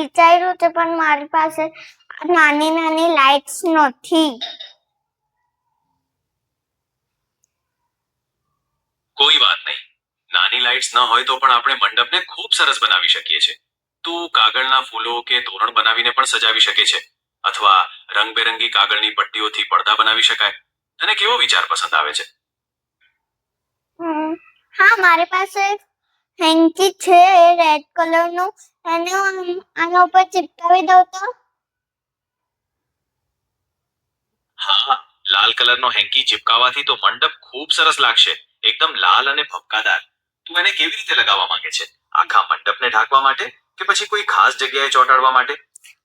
વિચાર્યું છે પણ મારી પાસે નાની નાની લાઇટ્સ નથી. કોઈ વાત નહીં, નાની લાઇટ્સ ન હોય તો પણ આપણે મંડપને ખૂબ સરસ બનાવી શકીએ છીએ. તું કાગળના ફૂલો કે તોરણ બનાવીને પણ સજાવી શકે છે, અથવા રંગબેરંગી કાગળની પટ્ટીઓથી પડદા બનાવી શકાય. તને કેવો વિચાર પસંદ આવે છે? હા, મારી પાસે હેન્કી છે રેડ કલરનું, એને આના ઉપર ચિપકાવી દઉં તો? હા, લાલ કલરનો હેન્કી ચિપકાવવાથી તો મંડપ ખૂબ સરસ લાગશે, એકદમ લાલ અને ભપકાદાર. તું એને કેવી રીતે લગાવવા માંગે છે? આખા મંડપને ઢાંકવા માટે કે પછી કોઈ ખાસ જગ્યાએ ચોંટાડવા માટે?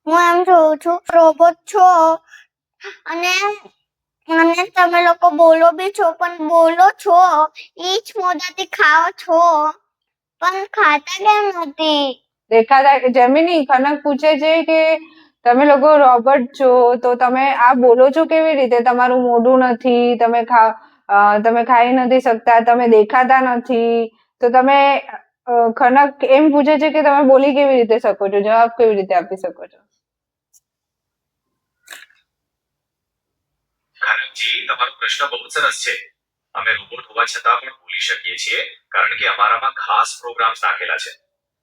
હું એમ જોઉં છું રોબોટ છો અને તમે લોકો બોલો બી છો, પણ બોલો છો ઈ જ મોઢાથી ખાઓ છો પણ ખાતા કેમ નથી? દેખાતા જેમિની કનક પૂછે છે કે તમે લોકો રોબોટ છો તો તમે આ બોલો છો કેવી રીતે? તમારું મોઢું નથી, તમે ખાઈ નથી શકતા, તમે દેખાતા નથી, તો તમે કનક એમ પૂછે છે કે તમે બોલી કેવી રીતે શકો છો, જવાબ કેવી રીતે આપી શકો છો? કનકજી, તમારો પ્રશ્ન બહુ સરસ છે. અમે રોબોટ હોવા છતાં પણ બોલી શકીએ છીએ, કારણ કે અમારામાં ખાસ પ્રોગ્રામ્સ નાખેલા છે.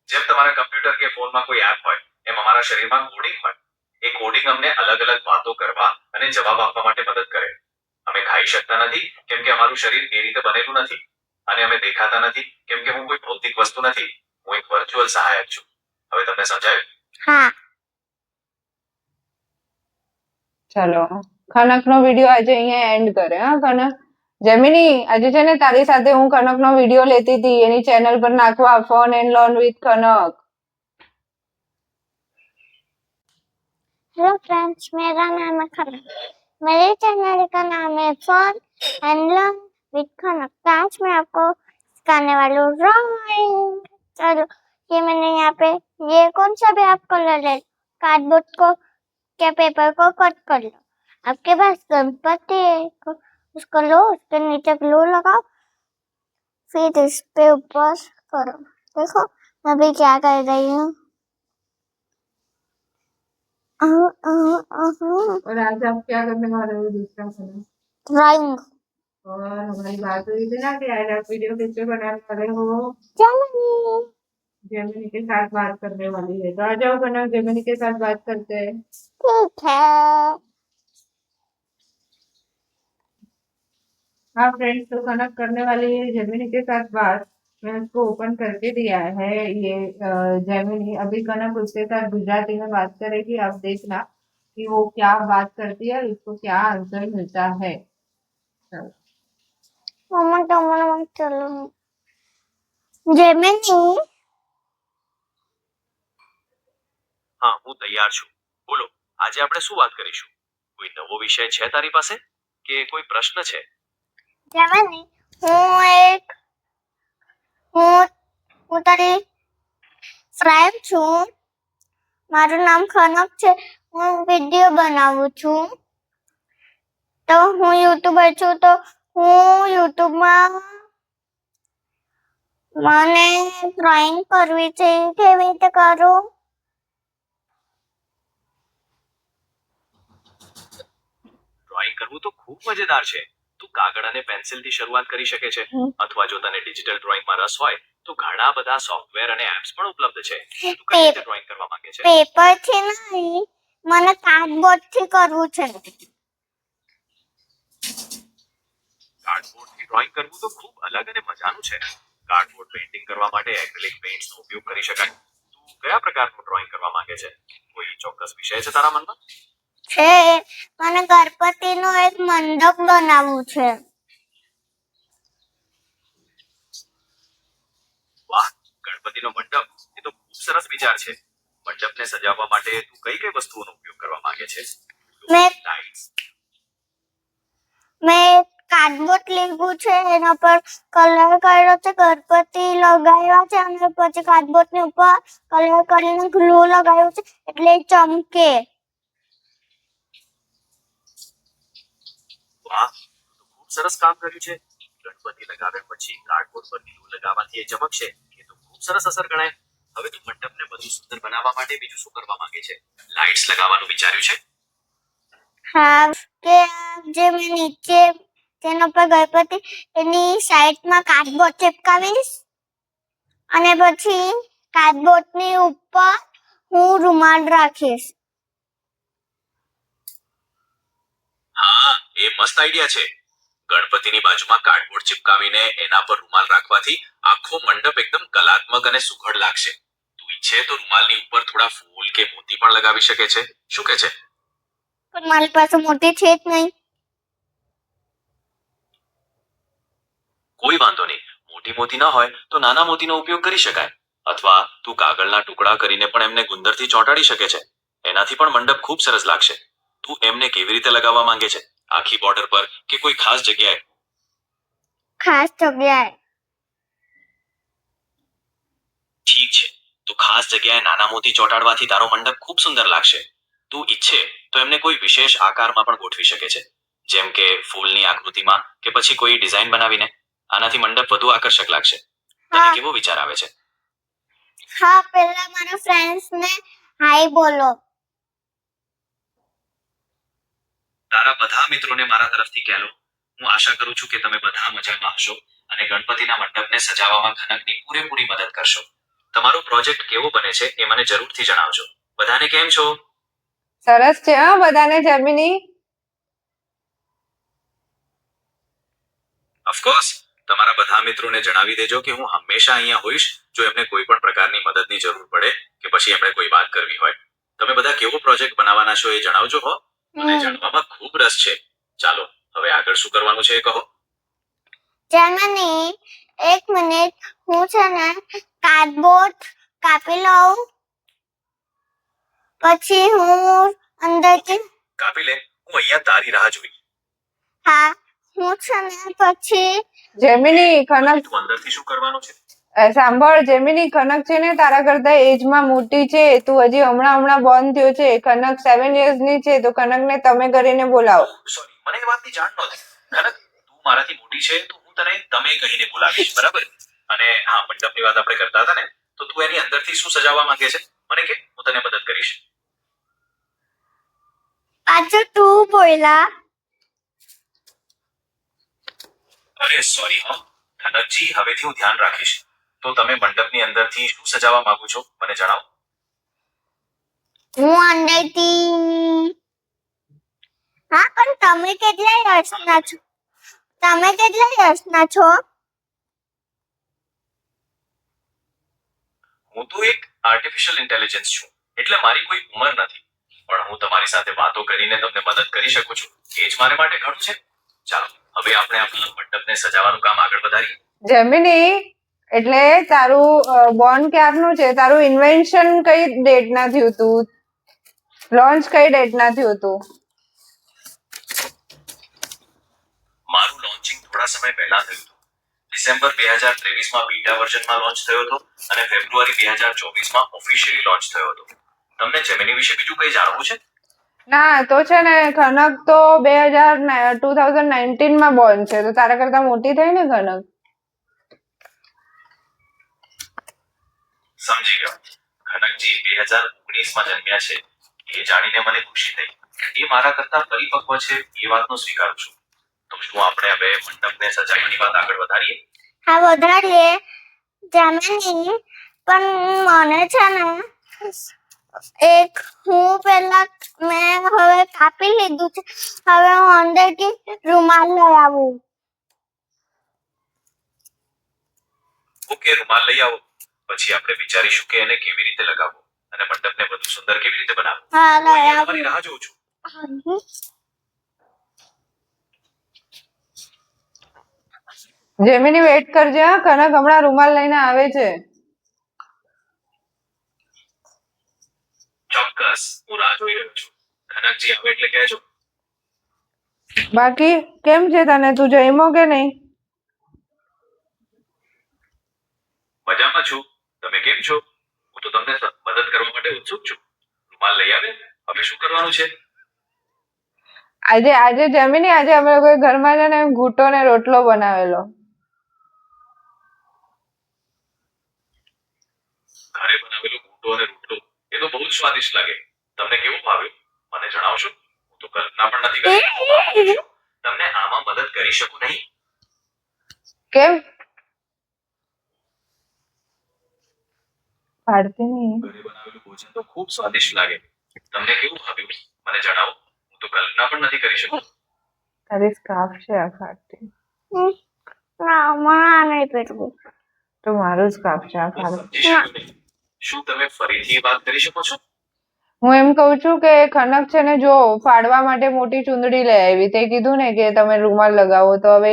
જેમ તમારા કમ્પ્યુટર કે ફોનમાં કોઈ એપ હોય, એમ અમારા શરીરમાં કોડિંગ હોય. એ કોડિંગ અમને અલગ અલગ વાતો કરવા અને જવાબ આપવા માટે મદદ કરે. અમે ખાઈ શકતા નથી કેમ કે અમારું શરીર એ રીતે બનેલું નથી, અને અમે દેખાતા નથી કેમ કે હું કોઈ ભૌતિક વસ્તુ નથી. હું એક વર્ચ્યુઅલ સહાયક છું. હવે તમને સમજાયું? હા. ચલો, કનકનો વિડીયો આજે અહીંયા એન્ડ કરે. હા કનક, જેમિની આજે છે ને તારી સાથે હું કનકનો વિડીયો લેતી હતી, એની ચેનલ પર નાખવા, fun and learn with Kanak. Hello friends, मेरा नाम है कनक। मेरे चैनल का नाम है फन एंड लर्न विद कनक। आज मैं आपको सिखाने वाली हूँ ड्राइंग। चलो, ये मैंने यहाँ पे ये कौन सा भी आप कलर ले, कार्डबोर्ड को के पेपर को कट कर लो। आपके पास गणपति है, उसको लो, उसके नीचे ग्लू लगाओ, फिर इस पे ऊपर करो। देखो मैं अभी क्या कर रही हूँ। और आज आप क्या करने वाले हो? दूसरा कलर ड्राइंग। और हमारी बात हुई थी ना कि आज आप वीडियो किस पे बनाने वाले हो? जेमिनी के साथ बात करने वाली है, तो आ जाओ कनक, जेमिनी के साथ बात करते हैं। ठीक है। हाँ फ्रेंड्स, तो कनक करने वाली है जेमिनी के साथ बात। मैं उसको ओपन करके दिया है ये जेमिनी। अभी कनक उसके साथ गुजराती में बात करेगी, आप देखना कि वो क्या बात करती है, उसको क्या आंसर मिलता है। मम्मा टमाटर चलो जेमिनी। હા, હું તૈયાર છું. બોલો, આજે આપણે શું વાત કરીશું? કોઈ નવો વિષય છે તારી પાસે કે કોઈ પ્રશ્ન છે? જેમિની, હું તારી ફ્રેન્ડ છું. મારું નામ કનક છે. હું વિડિયો બનાવું છું. તો હું યુટ્યુબર છું, તો હું યુટ્યુબમાં મને ડ્રોઈંગ કરવી છે, કેવી રીતે કરું? ડ્રોઈંગ કરવું તો ખૂબ મજેદાર છે. તું કાગળ અને પેન્સિલથી શરૂઆત કરી શકે છે, અથવા જો તને ડિજિટલ ડ્રોઈંગમાં રસ હોય તો ઘણા બધા સોફ્ટવેર અને એપ્સ પણ ઉપલબ્ધ છે. તું કઈ રીતે ડ્રોઈંગ કરવા માંગે છે? પેપરથી નહીં, મને કાર્ડબોર્ડથી કરવું છે. કાર્ડબોર્ડથી ડ્રોઈંગ કરવું તો ખૂબ અલગ અને મજાનું છે. કાર્ડબોર્ડ પેઇન્ટિંગ કરવા માટે એક્રિલિક પેઇન્ટ્સનો ઉપયોગ કરી શકાય. તું કયા પ્રકારનું ડ્રોઈંગ કરવા માંગે છે? કોઈ ચોક્કસ વિષય છે તારા મનમાં? છે, મને ગણપતિનો એક મંડપ બનાવવું છે. વાહ, ગણપતિનો મંડપ, એ તો ખૂબ સરસ વિચાર છે. મંડપને સજાવવા માટે તું કઈ કઈ વસ્તુઓનો ઉપયોગ કરવા માંગે છે? મેં કાર્ડબોર્ડ લીધું છે, એના પર કલર કર્યો છે, ગણપતિ લગાવ્યા છે, અને પછી કાર્ડબોર્ડની ઉપર કલર કરીને ગ્લુ લગાવ્યું છે, એટલે ચમકે. વાહ, ખૂબ સરસ કામ કર્યું છે. ગણપતિ લગાવ્યા પછી કાર્ડબોર્ડ પર ગ્લુ લગાવવાથી એ ચમકશે, એ તો ખૂબ સરસ અસર ગણાય. હવે તું મંડપને વધુ સુંદર બનાવવા માટે બીજું શું કરવા માંગે છે? લાઇટ્સ લગાવવાનું વિચાર્યું છે? હા, કે જે મેં નીચે તેના પર ગણપતિ એની સાઈડમાં કાર્ડબોર્ડ ચિપકાવીશ અને પછી કાર્ડબોર્ડની ઉપર હું રૂમાલ રાખીશ. હા, એ મસ્ત આઈડિયા છે. ગણપતિની બાજુમાં કાર્ડબોર્ડ ચિપકાવીને એના પર રૂમાલ રાખવાથી આખો મંડપ એકદમ કલાત્મક અને સુઘડ લાગશે. તું ઈચ્છે તો રૂમાલની ઉપર થોડા ફૂલ કે મોતી પણ લગાવી શકે છે. શું કહે છે? પણ મારી પાસે મોટી છે જ નહીં. કોઈ વાંધો નહીં. મોટી મોતી ન હોય તો નાના મોતીનો ઉપયોગ કરી શકાય. અથવા તું કાગળના ટુકડા કરીને પણ એમને ગુંદરથી ચોંટાડી શકે છે. એનાથી પણ મંડપ ખૂબ સરસ લાગશે. તું એમને કેવી રીતે લગાવવા માંગે છે? આખી બોર્ડર પર કે કોઈ ખાસ જગ્યાએ? ખાસ જગ્યાએ. ઠીક છે, તો ખાસ જગ્યાએ નાના મોતી ચોંટાડવાથી તારો મંડપ ખૂબ સુંદર લાગશે. તું ઈચ્છે તો એમને કોઈ વિશેષ આકારમાં પણ ગોઠવી શકે છે, જેમ કે ફૂલની આકૃતિમાં કે પછી કોઈ ડિઝાઇન બનાવીને. આનાથી મંડપ વધુ આકર્ષક લાગશે. તને હા. કેવો વિચાર આવે છે? હા, પહેલા મારા ફ્રેન્ડ્સને હાય બોલો. તારા બધા મિત્રોને મારા તરફથી કહેલો. હું આશા કરું છું કે તમે બધા મજામાં હશો અને ગણપતિના મંડપને સજાવવામાં ખનકની પૂરેપૂરી મદદ કરશો. તમારો પ્રોજેક્ટ કેવો બને છે એ મને જરૂરથી જણાવજો. બધાને કેમ છો? સરસ છે હા બધાને જેમિની. ઓફકોર્સ, તમારા બધા મિત્રોને જણાવી દેજો કે હું હંમેશા અહીંયા હોઈશ જો એમને કોઈ પણ પ્રકારની મદદની જરૂર પડે કે પછી એમણે કોઈ વાત કરવી હોય. તમે બધા કેવો પ્રોજેક્ટ બનાવવાના છો એ જણાવજો હો. મને જાણવામાં ખૂબ રસ છે. ચાલો, હવે આગળ શું કરવાનું છે એ કહો. જેમિની, એક મિનિટ, હું છે ને કાર્ડબોર્ડ કાપી લઉં, પછી હું અંદરથી કાપી લે, હું અહીંયા તારી રાહ જોઈ. હા, હું છે ને પછી જેમિની ખનક તું અંદરથી શું કરવાનું છે? સાંભળ જેમિની, ખનક છે ને તારા કરતા એજમાં મોટી છે. તું હજી હમણાં બોર્ન થયો છે. ખનક 7 years ની છે, તો ખનકને તમે કરીને બોલાવો. સોરી, મને એ વાતની જાણ નહોતી. ખનક, તું મારાથી મોટી છે તો હું તને તમે કહીને બોલાવીશ, બરાબર? અને હા, મંડપની વાત આપણે કરતા હતા ને, તો તું એની અંદરથી શું સજાવવા માંગે છે મને કે, હું તને મદદ કરીશ. પાછું તું બોલા. અરે સોરી હા ખનકજી, હવેથી હું ધ્યાન રાખીશ. તો તમે મંડપની અંદરથી શું સજાવવા માંગો છો મને જણાવો. હું અંદરથી હા, પણ તમે કેટલા વર્ષના છો? તમે કેટલા વર્ષના છો? હું તો એક આર્ટિફિશિયલ ઇન્ટેલિજન્સ છું, એટલે મારી કોઈ ઉંમર નથી. પણ હું તમારી સાથે વાતો કરીને તમને મદદ કરી શકું છું. એ જ મારે માટે ઘણું છે. ચાલો, હવે આપણે આપણા મંડપને સજાવવાનું કામ આગળ વધારીએ. જેમિની, એટલે તારું બોર્ન ક્યારનું છે? તારું ઇન્વેન્શન કઈ ડેટ ના થયું તું? લોન્ચ કઈ ડેટ ના થયું તું? મારું લોન્ચિંગ થોડા સમય પહેલા થયું હતું. ડિસેમ્બર 2023માં બીટા વર્ઝનમાં લોન્ચ થયો હતો અને ફેબ્રુઆરી 2024માં ઓફિશિયલી લોન્ચ થયો હતો. તમને જેમિની વિશે બીજું કંઈ જાણવું છે? ના, તો છે ને ખનક તો 2019 માં બોર્ન છે, તો તારા કરતા મોટી થઈ ને ખનક. સમજી ગયો. ખનકજી 2019માં જન્મ્યા છે એ જાણીને મને ખુશી થઈ. એ મારા કરતા પરિપક્વ છે એ વાતનો સ્વીકારું છું. તો શું આપણે હવે મંડપને સજાવવાની વાત આગળ વધારીએ? હા, વધારીએ. જેમિની, પણ મને છે ને હું પહેલા મેં હવે કાપી લીધું છે. હવે હું અંદરથી રૂમાલ લઈ આવું. ઓકે, રૂમાલ લઈ આવો. પછી આપણે વિચારીશું કે એને કેવી રીતે લગાવવો અને મંડપને વધુ સુંદર કેવી રીતે બનાવવો. હા, હું લઈ અહીંયા આવું. તમારી રાહ જોઉં છું. જેમિની વેટ કરજે હા, ખનક હમણાં રૂમાલ લઈને આવે છે. ચોક્કસ, હું રાહ જોઈ રહ્યો છું. ખનકજી આવે એટલે કહેજો. બાકી કેમ છે તને? તું જમ્યો કે નહીં? મજામાં છું. તમે કેમ છો? હું તો તમને મદદ કરવા માટે ઉત્સુક છું. રૂમાલ લઈ આવે. હવે શું કરવાનું છે? આજે જેમિની, આજે અમે લોકોએ ઘરમાં છે ને ઘૂંટો ને રોટલો બનાવેલો. ઘરે ઘરે બનાવેલો ઘૂંટો અને રોટલો એ તો બહુ જ સ્વાદિષ્ટ લાગે. તમને કેવું ભાવ્યું મને જણાવશો? હું તો કલ્પના પણ નથી કરી શકતો. શું તમને આમાં મદદ કરી શકું નહીં? કેમ પાડતી નહીં? ઘરે બનાવેલું ભોજન તો ખૂબ સ્વાદિષ્ટ લાગે. તમને કેવું ભાવ્યું મને જણાવો. હું તો કલ્પના પણ નથી કરી શકતો. તારી સ્કાર્ફ છે આ ફાડતી. ના મને આ નહીં પહેરવું. તો મારું સ્કાર્ફ છે આ હું ફાડતી. સમજી શક્યો નહીં. શું તમે ફરીથી વાત કરી શકો છો? હું એમ કહું છું કે ખનક છે ને જો ફાડવા માટે મોટી ચુંદડી લઈ આવી તે કીધું ને કે તમે રૂમાલ લગાવો તો હવે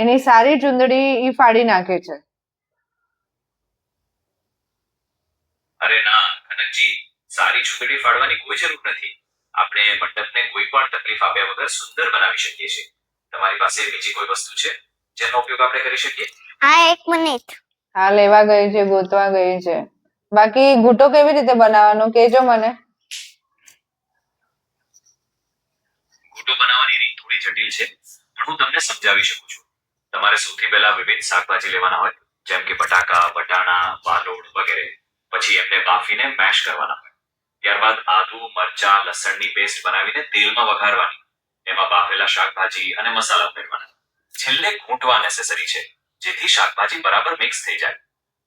એની સારી ચુંદડી ઈ ફાડી નાખે છે. અરે ના કનકજી, સારી ચૂંટણી ફાડવાની કોઈ જરૂર નથી. આપણે મંડપને કોઈ પણ તકલીફ આપ્યા વગર સુંદર બનાવી શકીએ છીએ. તમારી પાસે બીજી કોઈ વસ્તુ છે જેનો ઉપયોગ આપણે કરી શકીએ? હા 1 મિનિટ. હા લેવા ગઈ છે ગોતવા ગઈ છે. બાકી ઘૂંટો કેવી રીતે બનાવવાનો કેજો મને. ઘૂંટો બનાવવાની રીત થોડી જટિલ છે પણ હું તમને સમજાવી શકું છું. તમારે સૌથી પહેલા વિવિધ શાકભાજી લેવાના હોય જેમ કે બટાકા, વટાણા, વાલોડ વગેરે. પછી એમને બાફીને મેશ કરવાના હોય. ત્યારબાદ આદુ, મરચા, લસણની પેસ્ટ બનાવીને તેલમાં વઘારવાની. એમાં બાફેલા શાકભાજી અને મસાલા ઉમેરવાના. છેલ્લે ઘૂંટવા નેસેસરી છે જેથી શાકભાજી બરાબર મિક્સ થઈ જાય.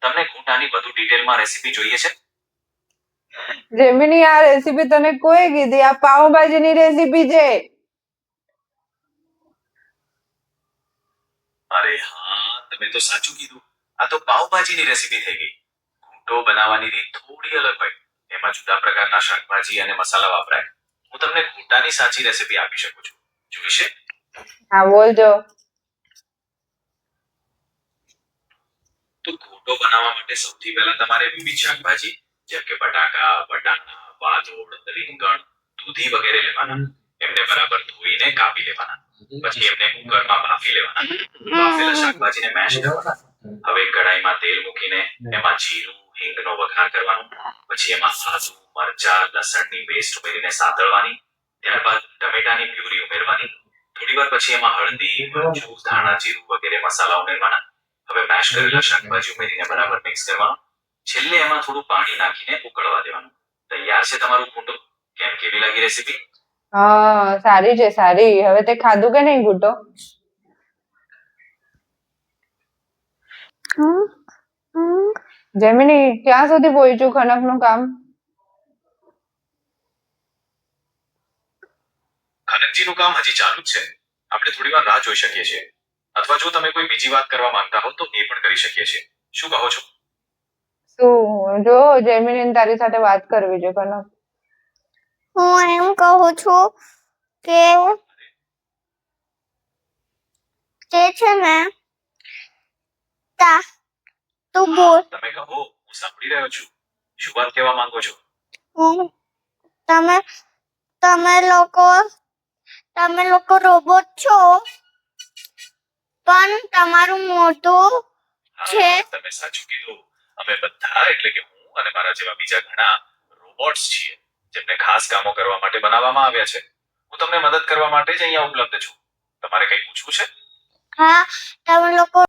તમને ઘૂંટાની વધુ ડિટેલમાં રેસીપી જોઈએ છે? જેમિની આ રેસીપી તને કોઈ કીધી? આ પાવભાજીની રેસીપી છે. અરે હા, તમે તો સાચું કીધું. આ તો પાવભાજીની રેસીપી થઈ ગઈ. ઘૂંટો બનાવવાની રીત થોડી અલગ હોય. એમાં જુદા પ્રકારના શાકભાજી અને મસાલા વપરાય. હું તમને ઘૂંટાની સાચી રેસીપી આપી શકું છું. જોઈશે? હા બોલજો. તો ઘૂંટો બનાવવા માટે સૌથી પહેલા તમારે વિવિધ શાકભાજી જેમ કે બટાકા, વટાણા, વાલોડ, રીંગણ, દૂધી વગેરે લેવાના. એમને બરાબર ધોઈને કાપી લેવાના. પછી એમને કુકરમાં બાફી લેવાના. બાફેલા શાકભાજીને મેશ કરવાના. હવે કઢાઈમાં તેલ મૂકીને એમાં જીરું, હિંગનો વઘાર કરવાનો. પછી એમાં આદુ, મરચા, લસણની પેસ્ટ ઉમેરીને સાતળવાની. ત્યારબાદ ટમેટાની પ્યુરી ઉમેરવાની. થોડીવાર પછી એમાં હળદી, મરચું, ધાણા જીરું વગેરે મસાલા ઉમેરવાના. હવે મેશ કરેલા શાકભાજી ઉમેરીને બરાબર મિક્સ કરવાનું. છેલ્લે એમાં થોડું પાણી નાખીને ઉકળવા દેવાનું. તૈયાર છે તમારું ઘૂંટો. કેમ કેવી લાગી રેસીપી? હા સારી છે સારી. હવે તે ખાધું કે નહીં ઘૂંટો? જેમિની ક્યાં સુધી પહોંચ્યું ખનકનું કામ? ખનકજીનું કામ હજી ચાલુ જ છે. આપણે થોડીવાર રાહ જોઈ શકીએ છીએ. અથવા જો તમે કોઈ બીજી વાત કરવા માંગતા હો તો એ પણ કરી શકીએ છીએ. શું કહો છો? શું જો જેમિની તારી સાથે વાત કરવી છે કનક. હું એમ કહું છું કે તે છે ને તું બોલ. તમે કહો, હું સાંભળી રહ્યો છું. શું વાત કહેવા માંગો છો? હું તમે તમે લોકો રોબોટ છો પણ તમારું મોઢું છે. હા, તમે સાચું કીધું. અમે બધા એટલે કે હું અને મારા જેવા બીજા ઘણા રોબોટ્સ છીએ જેમને ખાસ કામો કરવા માટે બનાવવામાં આવ્યા છે. હું તમને મદદ કરવા માટે જ અહીંયા ઉપલબ્ધ છું. તમારે કંઈ પૂછવું છે? હા તમે લોકો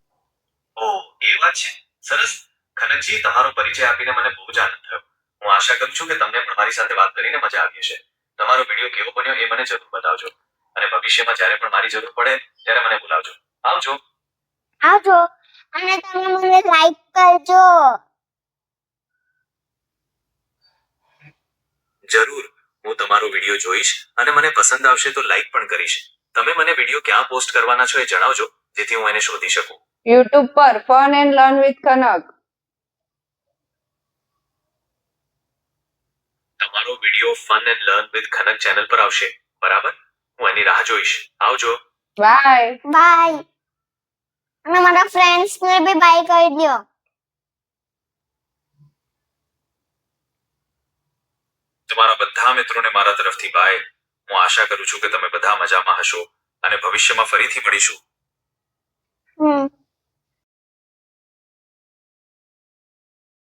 ઓહ, એ વાત છે. સરસ. ખનકજી, તમારો પરિચય આપીને મને બહુ જ આનંદ થયો. હું આશા કરું છું કે તમને પણ મારી સાથે વાત કરીને મજા આવી હશે. તમારો વિડીયો કેવો બન્યો એ મને જરૂર બતાવજો. અને ભવિષ્યમાં જ્યારે પણ મારી જરૂર પડે ત્યારે મને બોલાવજો. આવજો. આવજો અને તમે મને લાઈક કરજો. જરૂર. હું તમારો વિડીયો જોઈશ અને મને પસંદ આવશે તો લાઈક પણ કરીશ. તમે મને વિડીયો ક્યાં પોસ્ટ કરવાના છો એ જણાવજો જેથી હું એને શોધી શકું. યુટ્યુબ પર ફન એન્ડ લર્ન વિથ કનક. તમારો video fun and learn with Khanak channel પર આવશે. બરાબર? હું એની રાહ જોઈશ. આવજો. બાય. બાય અને મારા ફ્રેન્ડ્સ ને બી બાય કરી દો. તમારા બધા મિત્રોને મારા તરફથી બાય. હું આશા કરું છું કે તમે બધા મજામાં હશો અને ભવિષ્યમાં ફરીથી મળીશું.